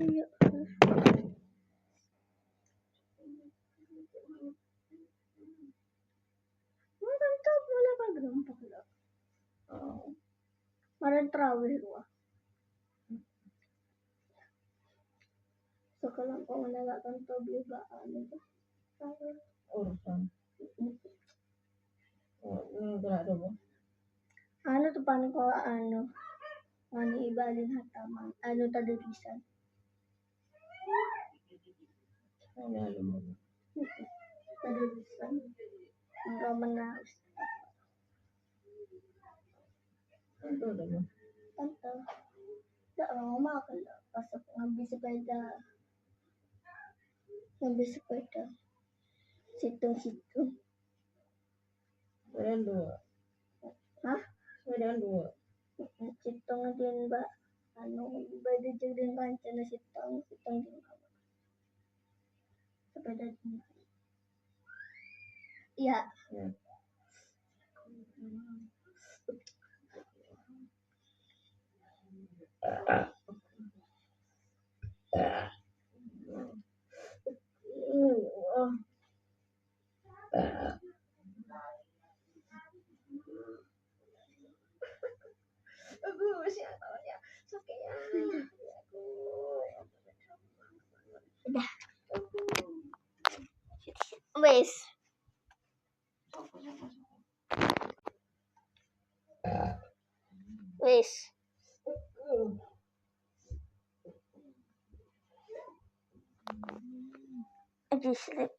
Iya. Tante wala ka ganun pakla. Marang travel wa. So kalang ko wala kang tobi ba ano ba? Urusan. Ganado mo? Ano to paano ko ano? Ano ibalin hataman? Ano tadalisan? Ano alam mo? Tadalisan. Ang raman na Ano naman? tante. Da ang umakala. Pasok ng bisikleta. Ng bisikleta. Sitong-sitong. Meron dua. Ha? Meron dua. Sitong na din ba? Ano, iba din din kancha na sitong din ba? Sepeda din. Iya. Ya. Bagus ya tahunnya. Sakit ya. Udah. Wes. Wes. Aduh, sulit.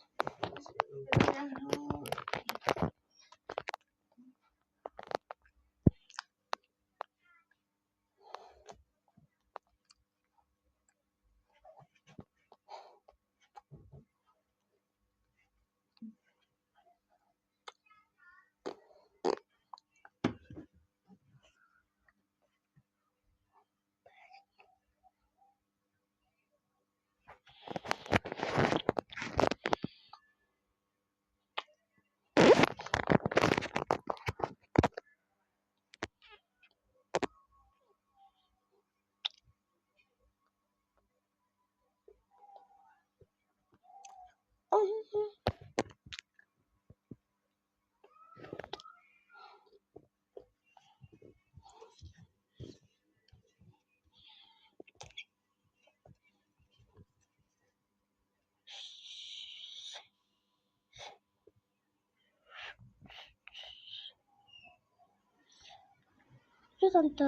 Ya tante.